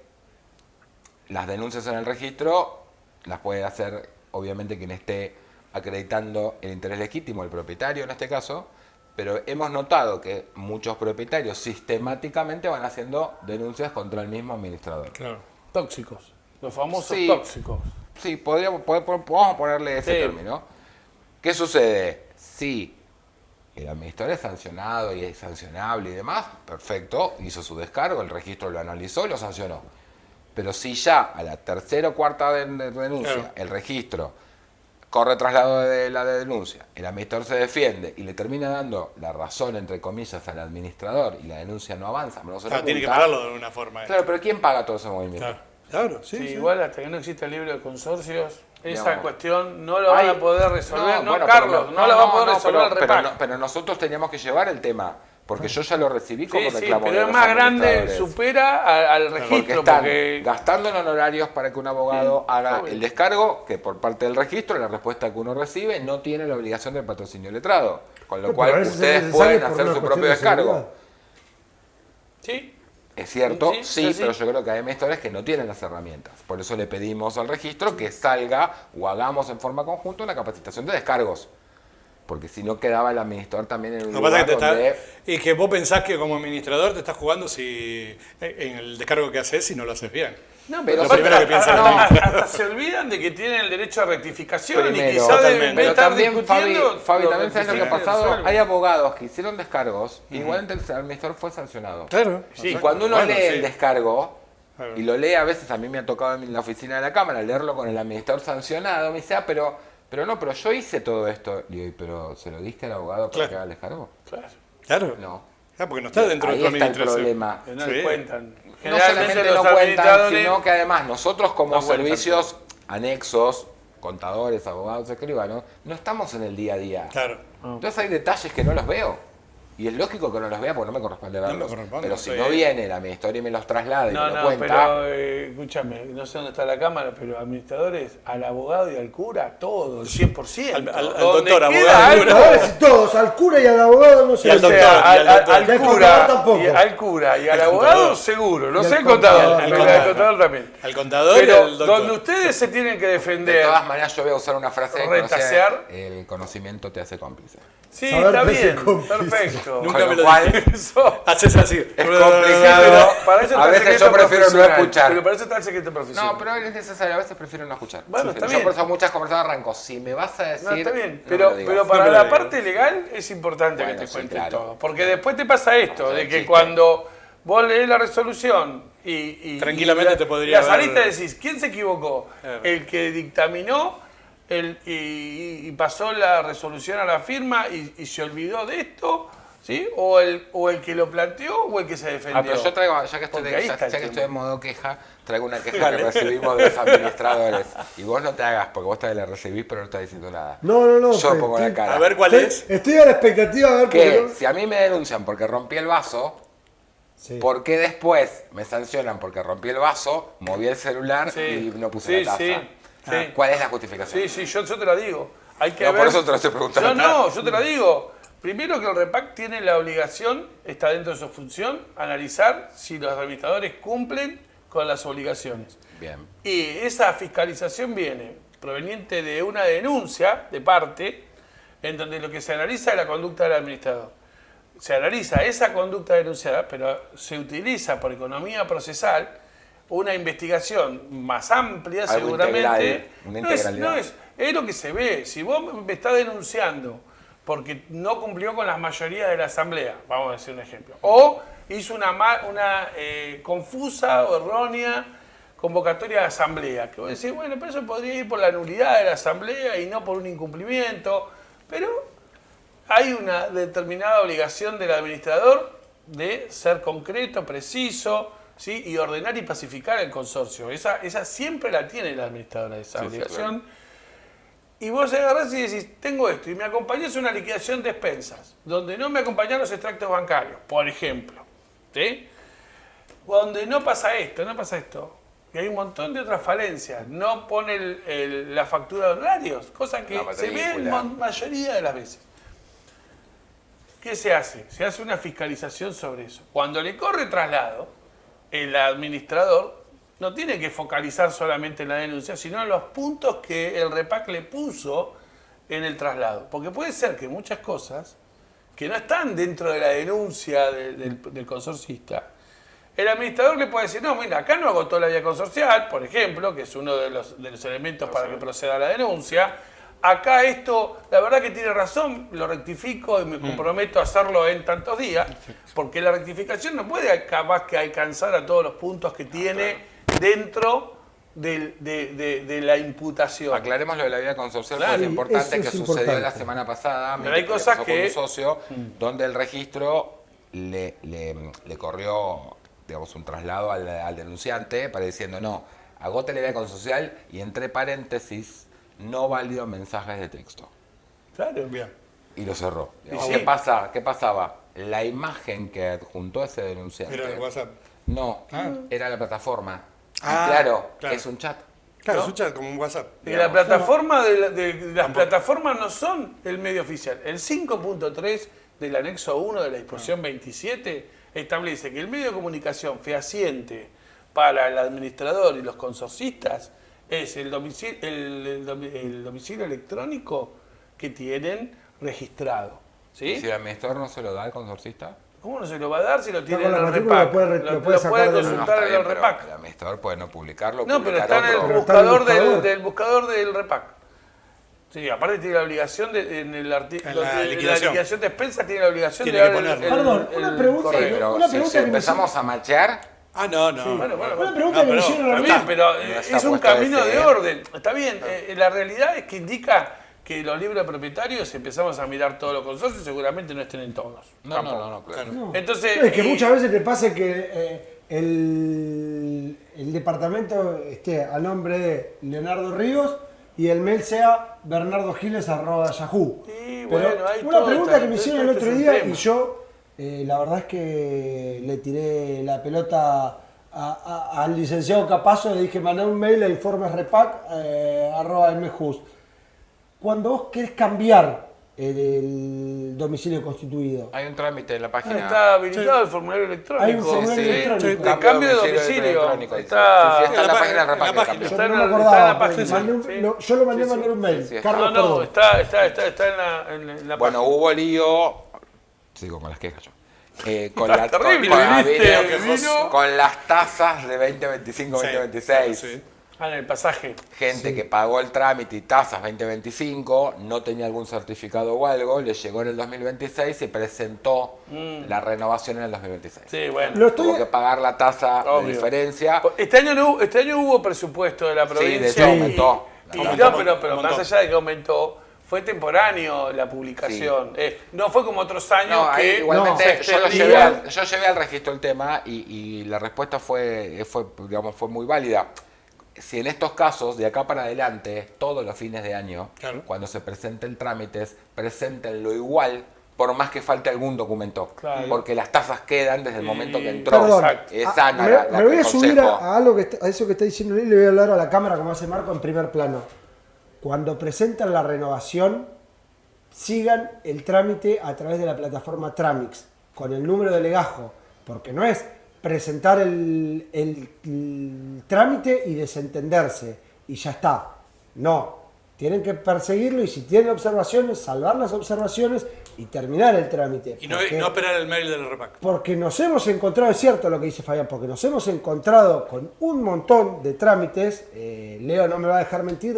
las denuncias en el registro las puede hacer, obviamente, quien esté acreditando el interés legítimo, el propietario en este caso, pero hemos notado que muchos propietarios sistemáticamente van haciendo denuncias contra el mismo administrador. Claro. Tóxicos. Los famosos Sí. tóxicos. Sí, podemos ponerle ese Sí. término. ¿Qué sucede? Si el administrador es sancionado y es sancionable y demás, perfecto, hizo su descargo, el registro lo analizó y lo sancionó. Pero si ya a la tercera o cuarta denuncia, Claro. el registro corre traslado de la denuncia, el administrador se defiende y le termina dando la razón, entre comillas, al administrador y la denuncia no avanza, no se lo Tiene que oculta. pararlo de alguna forma. Claro, pero ¿quién paga todo ese movimiento? Claro, Sí, sí. igual hasta que no exista el libro de consorcios, esa Digamos, cuestión no lo van a poder resolver. No, bueno, Carlos, pero no la va a poder resolver el pero reparto. pero nosotros teníamos que llevar el tema, porque yo ya lo recibí como Sí, sí, reclamo de pero es los más grande, administradores. supera al Porque registro. están Porque gastando en honorarios para que un abogado haga obvio. el descargo, que por parte del registro, la respuesta que uno recibe, no tiene la obligación del patrocinio letrado. Con lo Pero cual a veces es ustedes necesario pueden por hacer una su cuestión propio de descargo. seguridad. sí, Es cierto, Sí, sí, sí. pero yo creo que hay administradores que no tienen las herramientas. Por eso le pedimos al registro que salga o hagamos en forma conjunta una capacitación de descargos. Porque si no quedaba el administrador también en un Lo que pasa lugar es que donde... y que vos pensás que como administrador te estás jugando en el descargo que haces si no lo haces bien. no, Pero pero lo primero que piensa hasta se olvidan de que tienen el derecho a rectificación y Primero, quizás en totalmente. vez de pero estar también, discutiendo. Fabi, también sabes lo que ha pasado. resuelven. Hay abogados que hicieron descargos, igual el administrador fue sancionado. Claro. Y cuando uno Bueno, lee sí. el descargo, Claro. y lo lee a veces, a mí me ha tocado en la oficina de la Cámara leerlo con el administrador sancionado, me dice, pero yo hice todo esto. Y digo, pero ¿se lo diste al abogado para Claro. que haga el descargo? Claro, Claro. No. Porque no está dentro Ahí de tu está el administración. problema. que no Sí. le cuentan. No Generalmente solamente los no cuentan, administradores- sino que además nosotros como No cuentan. servicios anexos, contadores, abogados, escribanos, no estamos en el día a día. Claro. Entonces hay detalles que no los veo. Y es lógico que no los vea porque no me corresponde verlos. No me corresponde, pero si sí. no viene el administrador y me los traslada y No, me lo no, cuenta... pero escúchame, no sé dónde está la cámara, pero administradores, al abogado y al cura, todo, el 100%. Al Donde doctor, queda abogado y algo, cura. Ahora sí, todos, al cura y al abogado no se Y al les- o doctor, sea, y al doctor. al Y al cura, contador tampoco. al cura y al Al abogado contador. seguro, no Y sé al el contador, contador, pero al el contador también. Al contador y Pero al doctor. donde ustedes se tienen que De defender, todas maneras, yo voy a usar una frase que Retasear. el conocimiento te hace cómplice. sí, Saber está que se bien, cómplice. perfecto. Nunca Con me lo lo cual, dije. Eso. Haces así. Es complicado. Para eso está A el veces secreto yo prefiero no profesional, escuchar. Pero para eso está el secreto profesional. No, pero es necesario, a veces prefiero no escuchar. Bueno, está yo bien. por eso muchas conversaciones arranco. Si me vas a decir. No, está bien, no me pero, lo digas. pero para No me lo la digas. parte legal es importante Bueno, que te sí, cuenten claro. todo. Porque después te pasa esto, Vamos a de ver, que chiste. cuando vos lees la resolución y Tranquilamente la, te podría la haber- saliste y decís, ¿quién se equivocó? Claro. El que dictaminó y pasó la resolución a la firma y se olvidó de esto, ¿sí? O el que lo planteó o el que se defendió. Ah, pero yo traigo, ya que estoy, Porque ahí ya, está el ya que tema. estoy en modo queja, traigo una queja que recibimos de los administradores. Y vos no te hagas, porque vos también la recibís, pero no estás diciendo nada. No. Yo pero pongo la estoy- cara. A ver cuál es. Estoy a la expectativa de ver por Que qué. si a mí me denuncian porque rompí el vaso, Sí. ¿por qué después me sancionan porque rompí el vaso, moví el celular y no puse la taza? sí. ¿Cuál es la justificación? Sí, yo te la digo. Hay que No, ver... por eso te lo estoy preguntando. Yo te la digo. Primero que el REPAC tiene la obligación, está dentro de su función, analizar si los administradores cumplen con las obligaciones. Bien. Y esa fiscalización viene proveniente de una denuncia de parte, en donde lo que se analiza es la conducta del administrador. Se analiza esa conducta denunciada, pero se utiliza por economía procesal una investigación más amplia, Algo seguramente. integral, una integralidad. Es lo que se ve. Si vos me estás denunciando porque no cumplió con las mayorías de la asamblea, vamos a decir un ejemplo, o hizo una confusa o errónea convocatoria de asamblea, que vos decís, bueno, pero eso podría ir por la nulidad de la asamblea y no por un incumplimiento, pero hay una determinada obligación del administrador de ser concreto, preciso, ¿sí? Y ordenar y pacificar el consorcio. Esa siempre la tiene el administrador, esa Sí, sí, obligación. Y vos agarrás y decís, tengo esto, y me acompañás una liquidación de expensas, donde no me acompañan los extractos bancarios, por ejemplo. ¿Sí? Donde no pasa esto, y hay un montón de otras falencias. No pone la factura de honorarios, cosa que Una se ve en matrícula. mayoría de las veces. ¿Qué se hace? Se hace una fiscalización sobre eso. Cuando le corre traslado, el administrador no tiene que focalizar solamente en la denuncia, sino en los puntos que el REPAC le puso en el traslado. Porque puede ser que muchas cosas que no están dentro de la denuncia del consorcista, el administrador le puede decir, no, mira, acá no agotó la vía consorcial, por ejemplo, que es uno de los elementos para que proceda la denuncia. Acá esto, la verdad que tiene razón, lo rectifico y me comprometo a hacerlo en tantos días, porque la rectificación no puede capaz que alcanzar a todos los puntos que tiene dentro de la imputación. Aclaremos lo de la vida consorcial, Claro. porque es importante Eso que es sucedió importante. la semana pasada. Pero hay cosas pasó que- con un socio, donde el registro le corrió, digamos, un traslado al denunciante para diciendo, no, agote la vida consorcial y entre paréntesis, no válido mensajes de texto. Claro. Bien. Y lo cerró. Digamos, sí. ¿Qué pasaba? La imagen que adjuntó ese denunciante. Era el WhatsApp. No, Ah. era la plataforma. Y Ah, claro, claro. es un chat. Claro, ¿No? es un chat como un WhatsApp. Y la plataforma las plataformas no son el medio oficial. El 5.3 del anexo 1 de la disposición 27 establece que el medio de comunicación fehaciente para el administrador y los consorcistas es el domicilio electrónico que tienen registrado. Y si ¿Sí? el administrador no se lo da al consorcista. ¿Cómo no se lo va a dar si lo tiene con en la el matrícula, REPAC? lo puede sacar del- consultar está en bien, el pero REPAC. el administrador puede no publicarlo. No, pero publicar está en el otro. Pero está en el buscador buscador. del buscador del REPAC. Sí, aparte tiene la obligación en el artículo En la de liquidación. liquidación de expensas tiene la obligación Tiene de que dar ponerlo. Perdón, una pregunta. correo. Pero Una si pregunta que me empezamos a machear, Ah, no, no. Bueno, Una bueno, pregunta No, que me pero- hicieron a está mí. bien, pero No está es un puesto camino ese, de orden. Está bien, la realidad es que indica que los libros propietarios, si empezamos a mirar todos los consorcios, seguramente no estén en todos. Tampoco. claro. No. Entonces, No, es que y- muchas veces te pasa que el departamento esté a nombre de Leonardo Ríos y el mail sea bernardogiles@yahoo. Sí, Pero bueno, hay una todo pregunta esta- que me hicieron todo el esto otro es un día tema. y yo La verdad es que le tiré la pelota al licenciado Capazo, le dije, mandé un mail a informesrepac@mjust. Cuando vos querés cambiar el domicilio constituido, Hay un trámite en la página. Está habilitado el formulario electrónico. hay un formulario electrónico. De cambio de domicilio. electrónico, dice. Está- Sí, está en la página del en la Repac. página. Yo Está no en me la- acordaba, está en la porque página, mandé yo lo mandé a mandar un mail. Sí, sí. Carlos, No, perdón. está en la Bueno, página. hubo lío. Sigo con las quejas yo. Con, la, Terrible, con, viniste, vino- vino. con las tasas de 2025, Sí, 2026. sí. En el pasaje. Gente que pagó el trámite y tasas 2025, no tenía algún certificado o algo, le llegó en el 2026 y presentó la renovación en el 2026. Sí, bueno. Lo estoy- Tuvo que pagar la tasa Obvio. de diferencia. Este año hubo presupuesto de la Sí, provincia. de hecho aumentó. Y Aumentó, no, pero aumentó. más allá de que aumentó, fue temporáneo la publicación. No fue como otros años No, ahí que igualmente se yo extendía. llevé al registro el tema y la respuesta fue muy válida. Si en estos casos, de acá para adelante, todos los fines de año, Claro. cuando se presenten trámites, preséntenlo igual, por más que falte algún documento. Claro. Porque las tasas quedan desde el momento que entró. Perdón, Es ah, sana me, la me voy a el subir consejo. a algo a eso que está diciendo él y le voy a hablar a la cámara como hace Marco en primer plano. Cuando presentan la renovación, sigan el trámite a través de la plataforma Tramix, con el número de legajo, porque no es presentar el trámite y desentenderse y ya está. No, tienen que perseguirlo y si tienen observaciones, salvar las observaciones y terminar el trámite. Y no Porque- esperar el mail del Repac. porque nos hemos encontrado, es cierto lo que dice Fabián, porque nos hemos encontrado con un montón de trámites, Leo no me va a dejar mentir,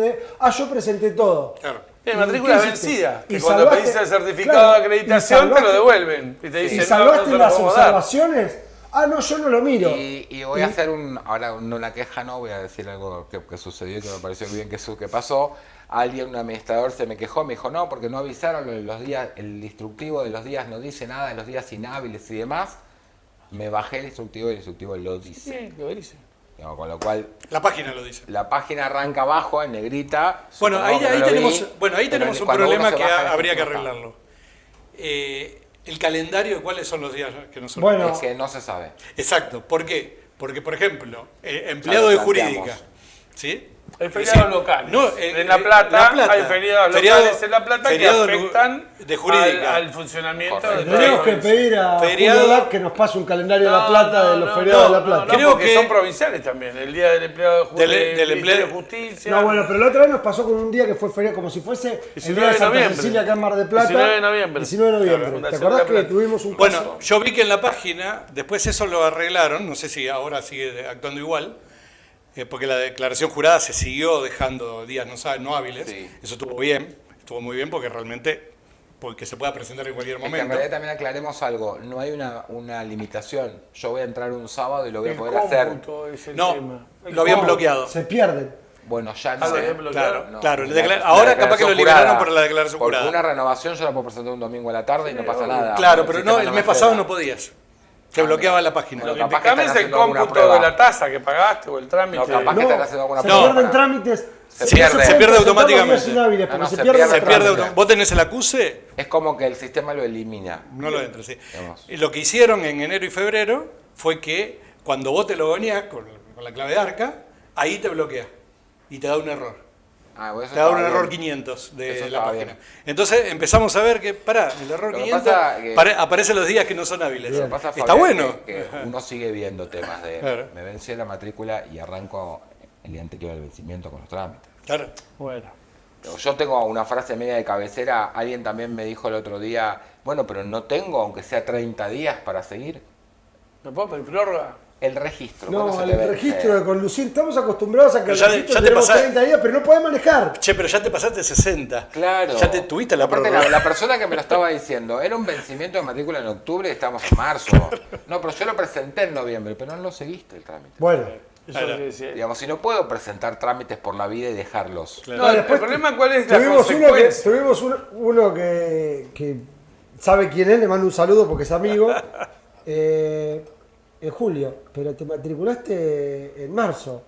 yo presenté todo. Claro. ¿Y Matrículas qué hiciste? vencidas. Y Que cuando salvaste- pedís el certificado claro, de acreditación y te lo salvaste- devuelven. Y te ¿Y dicen, salvaste no te lo las podemos dar. observaciones? No, yo no lo miro. Y voy a hacer ahora una queja, no voy a decir algo que sucedió y que me pareció bien que pasó. Un administrador se me quejó, me dijo, no, porque no avisaron lo de los días, el instructivo de los días no dice nada de los días inhábiles y demás. Me bajé el instructivo y el instructivo lo dice. Sí, lo dice. Digamos, con lo cual, La página lo dice. la página arranca abajo en negrita. Bueno, supongo ahí que no lo vi, tenemos, ahí pero tenemos un cuando uno problema se que baja el habría que instructivo arreglarlo. El calendario de cuáles son los días que nosotros... Bueno. está. Es que no se sabe. Exacto. ¿Por qué? Porque, por ejemplo, empleado de Ya lo planteamos. jurídica, ¿sí? Hay Es feriados decir, locales. no, en La Plata, hay feriados locales en La Plata que feriado afectan de jurídica. al funcionamiento de Correcto. toda la Tenemos que provincia. pedir a Feriado- Julio Black que nos pase un calendario de La No, Plata de los feriados de La no, Plata. no, Creo porque que- son provinciales también. El día del empleado de Del Ministerio empleo- de Justicia. No, bueno, pero la otra vez nos pasó con un día que fue feriado, como si fuese el 19 día de de Santa noviembre. Cecilia acá en Mar del Plata. 19 de noviembre. 19 de noviembre. Claro, ¿Te Fundación acordás de La que Plata. tuvimos un caso? Bueno, yo vi que en la página, después eso lo arreglaron, no sé si ahora sigue actuando igual, porque la declaración jurada se siguió dejando días no hábiles. Sí. Eso estuvo muy bien porque realmente porque se pueda presentar en cualquier Es que en momento. realidad también aclaremos algo, no hay una limitación. Yo voy a entrar un sábado y lo voy a El poder hacer. cómputo es el No, tema. lo habían No, bloqueado. Se pierden. Bueno, ya no. Ah, lo habían bloqueado. Claro, claro. La Ahora capaz que lo declaración liberaron jurada, por la declaración porque jurada. una renovación yo la puedo presentar un domingo a la tarde y no pasa nada. Claro, El pero sistema no, el me mes pasado frena. no podías. Te bloqueaba la página. Bueno, Lo que capaz te que cambia están es el haciendo alguna cómputo prueba. de la tasa que pagaste o el trámite. No, capaz que están haciendo alguna se prueba. pierden trámites. Se no pierde. pueden Se pierde presentar los automáticamente. días inhábiles, No, porque no, se se pierden pierde. los Se pierde trámites. auto- Vos tenés el acuse, Es como que el sistema lo elimina. no lo entras, sí. Digamos. Y lo que hicieron en enero y febrero fue que cuando vos te logoneás con la clave de arca, ahí te bloquea y te da un error. Ah, bueno, eso Te da un estaba error bien. 500 Eso de la estaba página. bien. Entonces empezamos a ver que, el error Lo que 500 pasa que- aparecen los días que no son hábiles. Lo que pasa, Está Fabián, bueno. que uno sigue viendo temas de Claro. me vencí la matrícula y arranco el día anterior del vencimiento con los trámites. Claro. Bueno. Yo tengo una frase media de cabecera, alguien también me dijo el otro día, bueno, pero no tengo, aunque sea 30 días para seguir, ¿Me puedo pedir prórroga? el registro. ¿cuándo No, se el te vence? registro de conducir, estamos acostumbrados a que Pero el ya registro te tenemos pasa- 30 días, pero no podés manejar. Che, pero ya te pasaste 60. Claro. Ya te tuviste la Aparte, prórroga. la persona que me lo estaba diciendo, era un vencimiento de matrícula en octubre y estamos en marzo. No, pero yo lo presenté en noviembre, pero no lo seguiste el trámite. Bueno, Eso es Claro. lo que decía. Digamos, si no puedo presentar trámites por la vida y dejarlos. Claro. No, el después problema cuál es la tuvimos consecuencia. uno que sabe quién es, le mando un saludo porque es amigo. En julio, pero te matriculaste en marzo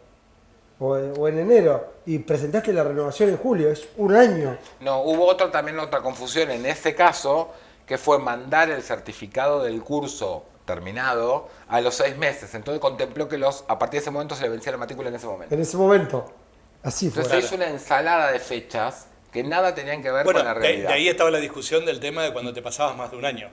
o en enero y presentaste la renovación en julio, es un año. No, hubo también otra confusión en ese caso, que fue mandar el certificado del curso terminado a los 6 meses. Entonces contempló que a partir de ese momento se le vencía la matrícula en ese momento. En ese momento. Así fue. Entonces hizo una ensalada de fechas que nada tenían que ver con la realidad. De ahí estaba la discusión del tema de cuando te pasabas más de un año.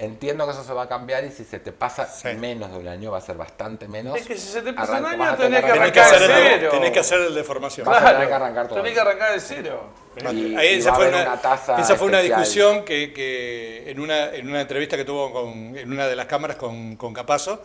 Entiendo que eso se va a cambiar y si se te pasa menos de un año va a ser bastante menos. Es que si se te pasa un vas año a tenés que tener arrancar de cero. Tenés que hacer el de formación. Vas a tener que arrancar todo. Tenés que arrancar de cero. Y Esa va a fue haber una tasa esa fue una especial. discusión que en una entrevista que tuvo en una de las cámaras con Capazo,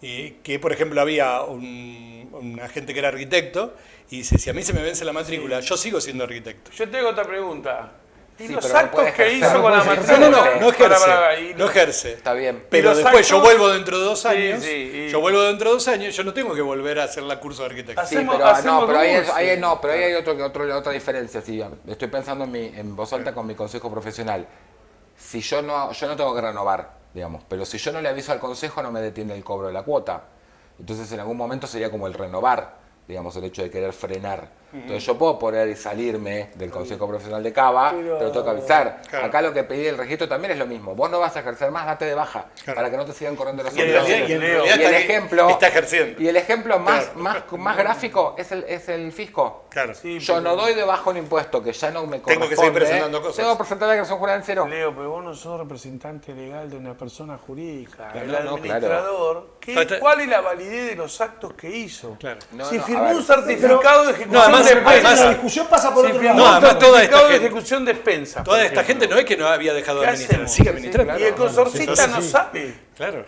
y que por ejemplo había un agente que era arquitecto y dice, si a mí se me vence la matrícula, yo sigo siendo arquitecto. Yo te hago otra pregunta. ¿Y Sí, los pero no actos puede que ejercer. hizo con la No puede matrícula? ejercer. No ejerce, Y no ejerce. Está bien. Pero los después yo actos? vuelvo dentro de 2 años, sí, yo vuelvo dentro de 2 años, yo no tengo que volver a hacer la curso de arquitecto. Sí, Hacemos- pero hacemos pero curso. ahí hay otra diferencia. Sí, estoy pensando en voz alta con mi consejo profesional. Si yo no tengo que renovar, digamos, pero si yo no le aviso al consejo no me detiene el cobro de la cuota. Entonces en algún momento sería como el renovar, digamos, el hecho de querer frenar. Entonces yo puedo poner y salirme del consejo profesional de Cava, pero tengo que avisar. Claro. Acá lo que pedí el registro también es lo mismo. Vos no vas a ejercer más, date de baja, Claro. para que no te sigan corriendo los Y en realidad- y en realidad Y el ejemplo está ejerciendo. y el ejemplo más Claro. gráfico es el fisco. Claro. Sí, Yo no doy de bajo un impuesto que ya no me corresponde. Tengo que seguir presentando cosas. Tengo que presentar la declaración jurada en cero. Leo, pero vos no sos representante legal de una persona jurídica. Claro, el no, administrador, claro. ¿cuál es la validez de los actos que hizo? Claro. No, Si no, firmó a ver, un certificado de ejecución además- de Además, además- la discusión pasa por si otro firmó lado. No, un además, toda esta certificado de gente- ejecución de despensa. Toda por esta ejemplo. gente no es que no había dejado de ¿Qué administrar, hacemos? sigue administrando. Y el consorcista Entonces, no sí. sabe. Claro.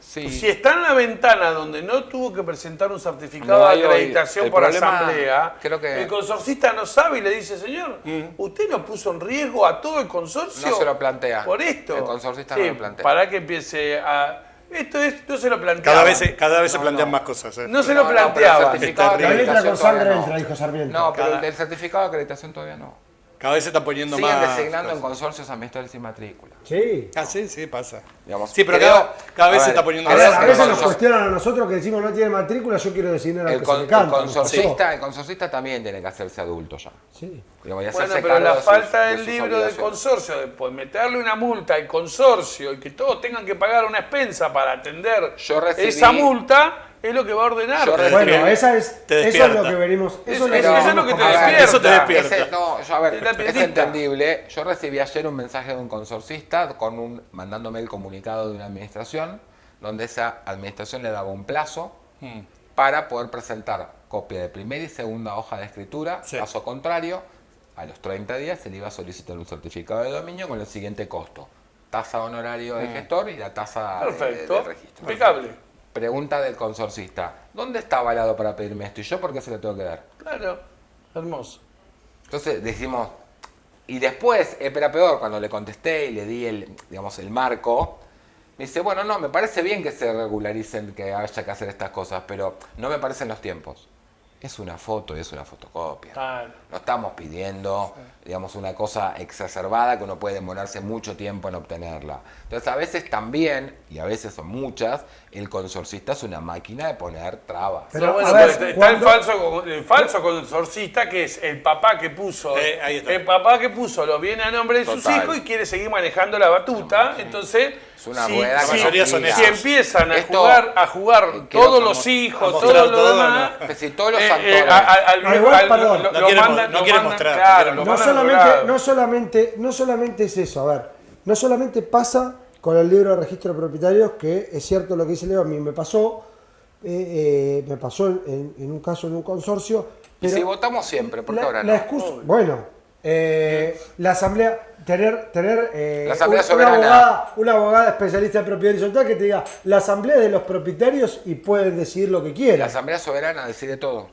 Sí. Si está en la ventana donde no tuvo que presentar un certificado No de hay hoy. acreditación El por problema, asamblea, creo que- el consorcista no sabe y le dice, señor, usted no puso en riesgo a todo el consorcio. No se lo plantea. Por esto. El consorcista no lo plantea. Para que empiece a... Esto no se lo plantea. Cada vez se plantean más cosas. No se No, lo no, pero planteaba. el certificado de La letra acreditación con sangre todavía entra, dijo Sarmiento. No, pero el certificado de acreditación todavía no. Cada vez se están poniendo Siguen más. designando en cosas. consorcios administradores sin matrícula. Sí. Ah, sí, pasa. Digamos, Sí, pero creo- cada vez a se ver, está poniendo A más. ver, creo a que veces el nos consor- cuestionan a nosotros que decimos no tiene matrícula, yo quiero designar al el que se me con- canta. el nos pasó. consorcista también tiene que hacerse adulto ya. Sí. Digamos, y Bueno, hacerse pero cargo la de sus- falta de del sus libro del obligaciones. consorcio, después meterle una multa al consorcio y que todos tengan que pagar una expensa para atender Yo recibí- esa multa, es lo que va a ordenar. Yo recibí- Bueno, esa es, Te eso es despierta. lo que venimos. Eso Eso es es lo que te A ver, despierta. Eso te despierta. Yo, a ver, Es la es piedrita. entendible. Yo recibí ayer un mensaje de un consorcista mandándome el comunicado de una administración, donde esa administración le daba un plazo para poder presentar copia de primera y segunda hoja de escritura. Sí. Caso contrario, a los 30 días se le iba a solicitar un certificado de dominio con el siguiente costo: tasa de honorario de gestor y la tasa Perfecto, de registro. impecable. Pregunta del consorcista: ¿dónde está avalado para pedirme esto? ¿Y yo por qué se lo tengo que dar? Claro, hermoso. Entonces decimos, y después, era peor, cuando le contesté y le di el marco, me dice, bueno, no, me parece bien que se regularicen, que haya que hacer estas cosas, pero no me parecen los tiempos. Es una foto y es una fotocopia. Claro. No estamos pidiendo, digamos, una cosa exacerbada que uno puede demorarse mucho tiempo en obtenerla. Entonces, a veces también, y a veces son muchas, el consorcista es una máquina de poner trabas. Pero, No, bueno, a ver, pero está cuando- el falso consorcista, que es el papá que puso. Ahí está. El papá que puso lo viene a nombre de sus Total. hijos y quiere seguir manejando la batuta. Entonces, Es una rueda que no gira. si empiezan a Esto- jugar quiero todos como- los hijos, a mostrar todo lo todo, demás. Pues si todos los eh, actores... Ah, igual, perdón. No quiere mostrar, Claro, no lo No mandan a otro lado. no solamente es eso, a ver, no solamente pasa con el libro de registro de propietarios, que es cierto lo que dice Leo, a mí me pasó en un caso en un consorcio, Y pero si votamos siempre, ¿por qué ahora la no? excusa, bueno, la asamblea, tener La asamblea soberana. una abogada especialista en propiedad horizontal que te diga la asamblea de los propietarios y pueden decidir lo que La quieran. Asamblea Soberana decide todo.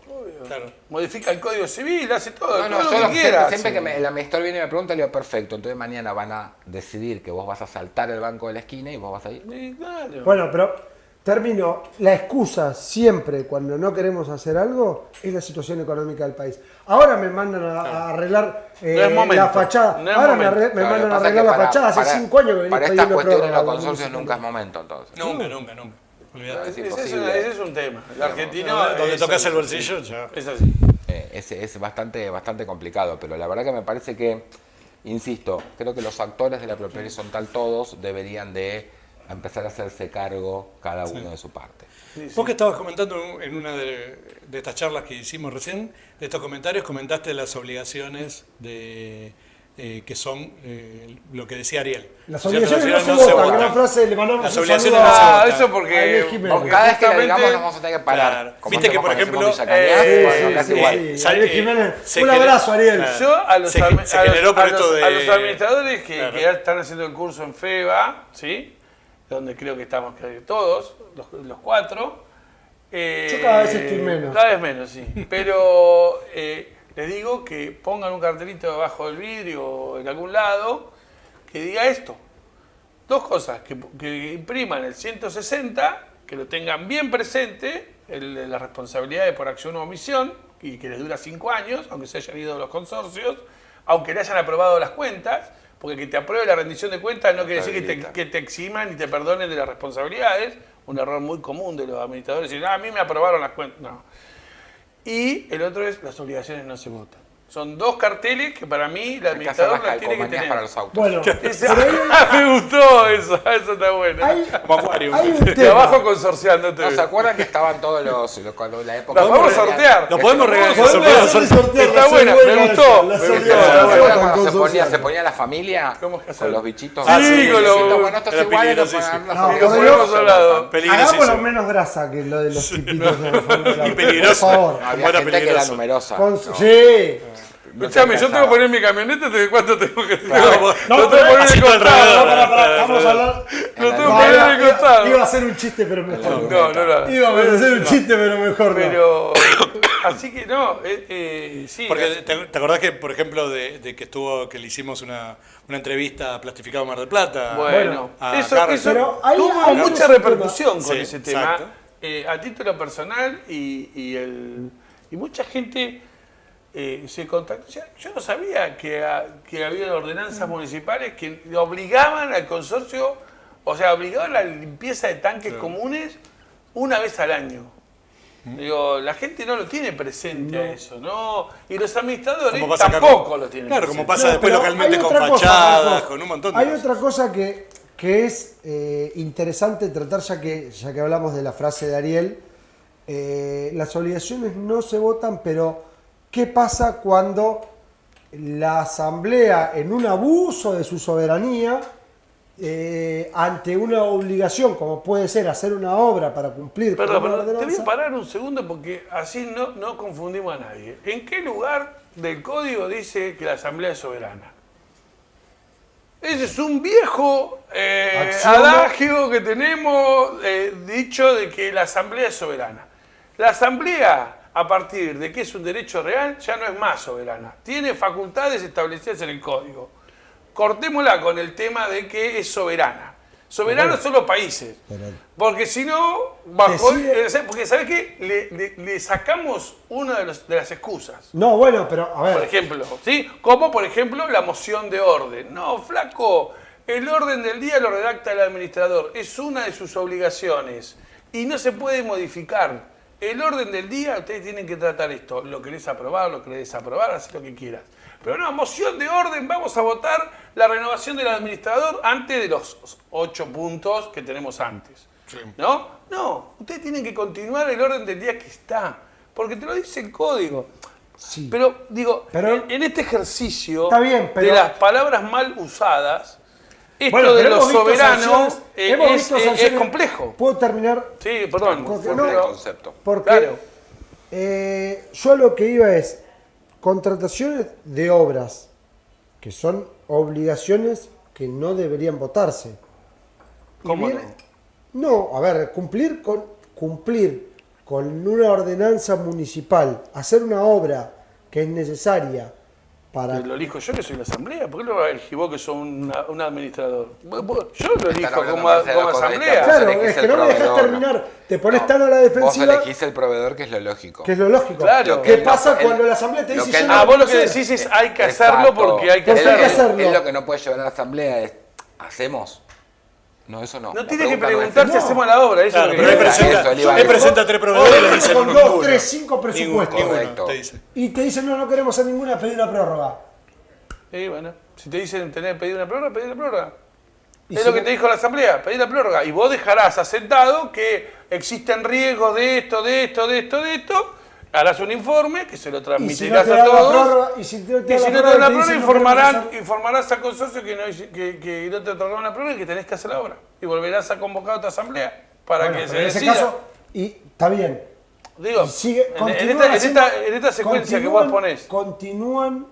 Claro. Modifica el código civil, hace todo, No, todo yo lo que quiera. siempre que el administrador viene y me pregunta, le digo, perfecto, entonces mañana van a decidir que vos vas a saltar el banco de la esquina y vos vas a ir. Sí, claro. Bueno, pero termino. La excusa siempre cuando no queremos hacer algo es la situación económica del país. Ahora me mandan a arreglar No es momento, la fachada. no es Ahora momento. me Claro, mandan lo a que pasa arreglar es la que fachada. Hace 5 años que venís para estas pidiendo cuestiones prórroga. los consorcios nunca es momento, entonces. Nunca. Olvídate. Es Ese imposible. es un tema. El argentino. Donde es tocas el así. bolsillo, ya. Es así. Es bastante complicado, pero la verdad que me parece que insisto, creo que los actores de la propiedad horizontal todos deberían de empezar a hacerse cargo cada uno de su parte. Vos que estabas comentando en una de estas charlas que hicimos recién, de estos comentarios, comentaste las obligaciones de que son lo que decía Ariel. Las ¿Cierto? obligaciones no se votan, gran frase, le mandamos Las un obligaciones saludo no se a- votan. Eso porque Cada vez que la justamente- digamos nos vamos a tener que parar. Claro. Como Viste que, hacemos por cuando ejemplo, hacemos Villa Cañas, bueno, sí, casi sí, igual. sí. Sale- Ariel Jiménez, se un genera- abrazo, Ariel. Claro. Yo a los, Se generó por esto de- a los administradores que Claro. ya están haciendo el curso en FEBA, ¿sí? Donde creo que estamos todos, los 4. Yo cada vez estoy menos. Cada vez menos, sí. Pero les digo que pongan un cartelito debajo del vidrio o en algún lado que diga esto. Dos cosas, que impriman el 160, que lo tengan bien presente, la responsabilidad por acción o omisión, y que les dura 5 años, aunque se hayan ido los consorcios, aunque le hayan aprobado las cuentas, porque que te apruebe la rendición de cuentas no quiere decir que te eximan y te perdonen de las responsabilidades, un error muy común de los administradores, decir, a mí me aprobaron las cuentas, no. Y el otro es, las obligaciones no se votan. Son 2 carteles que para mí el Hay que hacer administrador las las tiene que calcomanías tener. para los autos. Bueno, Ese- pero hay, me gustó eso está bueno. hay- Acuario. hay un De tema. abajo consorciándote. ¿No se acuerdan que estaban todos cuando la época... Lo podemos sortear. Lo podemos regalar. Podemos hacer sorteo, Está la buena, soy me buena gustó, esa, la me soy gustó. buena, ¿Se la ¿Recuerdan soy cuando buena, se ponía la familia ¿Cómo es que hacer? con los bichitos? Ah, de- sí, de- con los- de- bueno, estos era iguales los peligrosísimo. ponen las No, familias. por Lo hemos hablado. Peligrosísimo. Hagámoslo menos grasa que lo de los tipitos de la familia. Y peligroso. Por favor. Había Era gente que era peligroso. numerosa. Sí. Escuchame, yo tengo que poner mi camioneta, ¿de cuánto tengo que No, lo tengo que pero poner de así todo costado. alrededor. Pará, vamos a hablar. Lo tengo que No, poner de iba costado. a hacer un chiste, pero mejor no. No, no lo hagas. Iba a hacer un chiste, pero mejor no. Pero, así que no, sí. Porque te acordás que, por ejemplo, de que le hicimos una entrevista a Plastificado Mar del Plata. Bueno, a eso Carlos. Pero ahí- tuvo ahí mucha es un repercusión con Sí, ese tema. exacto. A título personal y mucha gente se contactó. O sea, yo no sabía que había ordenanzas municipales que obligaban al consorcio, o sea, obligaban a la limpieza de tanques comunes una vez al año. Digo, la gente no lo tiene presente a eso, ¿no? Y los administradores Como pasa acá tampoco con- lo tienen Claro, presente. como pasa No, después pero localmente hay con otra cosa, fachadas, Marcos. con un montón de Hay cosas. otra cosa que es interesante tratar, ya que hablamos de la frase de Ariel. Las obligaciones no se votan, pero ¿qué pasa cuando la Asamblea, en un abuso de su soberanía, ante una obligación, como puede ser hacer una obra para cumplir con Perdón, una te voy ordenanza? a parar un segundo porque así no confundimos a nadie. ¿En qué lugar del código dice que la Asamblea es soberana? Ese es un viejo Axioma. adagio que tenemos dicho de que la Asamblea es soberana. La Asamblea, a partir de que es un derecho real, ya no es más soberana. Tiene facultades establecidas en el código. Cortémosla con el tema de que es soberana. Soberanos son los países. Porque si no, porque ¿sabes qué? Le sacamos una de las excusas. No, bueno, pero a ver. Por ejemplo, ¿sí? Como por ejemplo la moción de orden. No, flaco, el orden del día lo redacta el administrador. Es una de sus obligaciones y no se puede modificar. El orden del día, ustedes tienen que tratar esto. Lo querés aprobar, lo querés desaprobar, haz lo que quieras. Pero no, moción de orden, vamos a votar la renovación del administrador antes de los 8 puntos que tenemos antes. Sí. ¿No? No, ustedes tienen que continuar el orden del día que está, porque te lo dice el código. Sí. Pero digo, Pero- en este ejercicio Está bien, pero- de las palabras mal usadas, esto Bueno, de pero lo hemos visto soberano sanciones- hemos visto es sanciones- complejo. ¿Puedo terminar? Sí, perdón. Porque porque no- El lo- concepto. Porque Claro. yo lo que iba es contrataciones de obras que son obligaciones que no deberían votarse. Y ¿Cómo no, a ver, cumplir con una ordenanza municipal, hacer una obra que es necesaria para... Lo elijo yo que soy la asamblea. ¿Por qué lo elegís vos que sos un administrador? Yo lo elijo hablando como Marcelo como con asamblea. esta- Claro, elegís es el que no me dejas proveedor, terminar. Te pones No, tan a la Vos defensiva, elegís el proveedor, que es lo lógico. que es lo lógico. Claro. ¿Qué Lo pasa que- cuando la asamblea te lo dice que yo él- no Ah, vos lo quiero que hacer? decís es hay que Exacto. hacerlo porque hay que Porque hay que hacerlo. hacerlo. Él lo que no puede llevar a la asamblea es, ¿hacemos? No, eso no. No La tiene que pregunta no es preguntar si no. hacemos la obra. Eso Claro, es lo pero que él Eso, presenta, él iba a él decir. presenta 3 proveedores y le dicen Con ninguno. 2, 3, 5 presupuestos. Ninguno, Correcto. te dice. Y te dicen, no queremos hacer ninguna, pedir una prórroga. Sí, bueno. Si te dicen tenés que pedir una prórroga, pedí la prórroga. Y Es si lo que no- te dijo la Asamblea, pedí la prórroga. Y vos dejarás asentado que existen riesgos de esto, de esto, de esto, de esto. Harás un informe que se lo Y si no transmitirás te a dan la todos. prórroga, y si no te Y dan si la no te prórroga, dan la te prórroga, dicen, no queremos hacer- informarás al consorcio que no te otorgaron la prórroga y que tenés que hacer la obra. Y volverás a convocar a otra asamblea para Bueno, que pero se en ese decida. caso, y está bien. Digo, Y sigue- en continúan haciendo- esta secuencia que vos ponés. Continúan,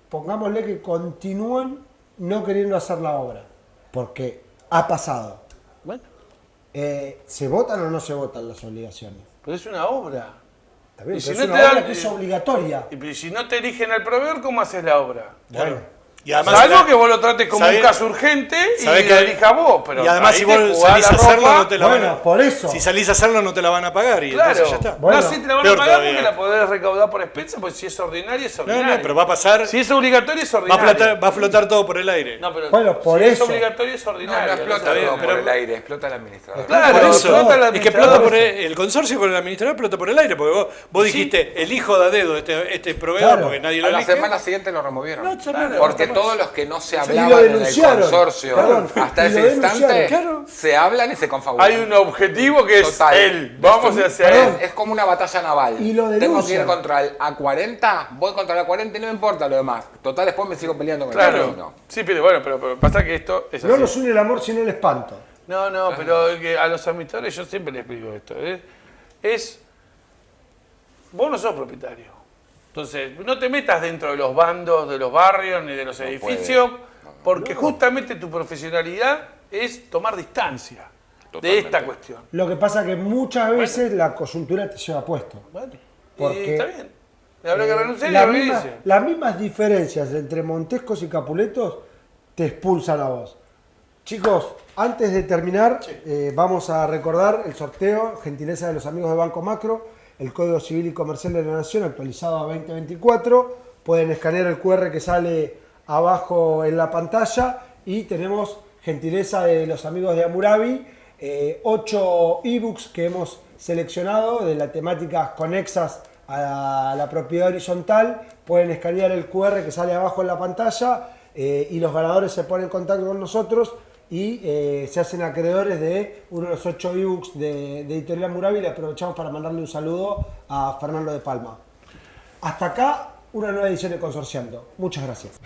pongámosle que continúan no queriendo hacer la obra. Porque ha pasado. Bueno, ¿Se votan o no se votan las obligaciones? pero es una obra. Está bien, Y pero si es no una te obra dan- que es obligatoria. Y si no te eligen al proveedor, ¿cómo haces la obra? Bueno, Y además, Salvo que vos lo trates como ¿sabés- un caso urgente y sabés lo que- elijas vos. Pero y además ahí si te vos jugás salís a la hacerlo ropa. no te la van a... Bueno, por eso. Si salís a hacerlo no te la van a pagar y Claro, entonces ya está. Bueno, no, sí te la van a peor pagar todavía. porque la podés recaudar por expensa, pues si es ordinaria, es No, ordinaria. no, pero va a pasar, Si es obligatorio, es va a ordinario. flotar todo por el aire. No, pero Bueno, por si eso. es obligatorio, es No, no ordinario. explota está bien, todo por pero- el aire, explota el administrador. Claro, Por eso, explota el es que explota administrador. por el consorcio con el administrador, explota por el aire, porque vos dijiste, elijo de a dedo este proveedor Claro. porque nadie lo A la elige. semana siguiente lo removieron. No, claro, Porque está mal. todos los que no se y lo hablaban en el denunciaron. consorcio Perdón, hasta y lo ese instante denunciaron. Claro. se hablan y se confabulan. Hay un objetivo que es Total. él. Vamos hacia Perdón. él. Es como una batalla naval. Y lo Tengo que ir denuncian. contra el A40, voy contra el A40 y no me importa lo demás. Total, después me sigo peleando con el Claro. vecino. Sí, pero bueno, pero pasa que esto es así. No nos une el amor sino el espanto. No, no, pero que a los administradores yo siempre les explico esto. Vos no sos propietario. Entonces, no te metas dentro de los bandos, de los barrios, ni de los edificios, porque justamente tu profesionalidad es tomar distancia de Totalmente. esta cuestión. Lo que pasa que muchas veces la coyuntura te lleva puesto. Bueno, Porque, y está bien. Habrá que renunciar y las lo mismas, dice. las mismas diferencias entre Montescos y Capuletos te expulsan a vos. Chicos, antes de terminar, vamos a recordar el sorteo, gentileza de los amigos de Banco Macro, el Código Civil y Comercial de la Nación actualizado a 2024. Pueden escanear el QR que sale abajo en la pantalla y tenemos gentileza de los amigos de Hammurabi, 8 ebooks que hemos seleccionado de las temáticas conexas a la propiedad horizontal. Pueden escanear el QR que sale abajo en la pantalla y los ganadores se ponen en contacto con nosotros y se hacen acreedores de uno de los 8 ebooks de Editorial Hammurabi. Le aprovechamos para mandarle un saludo a Fernando de Palma. Hasta acá una nueva edición de Consorciando. Muchas gracias.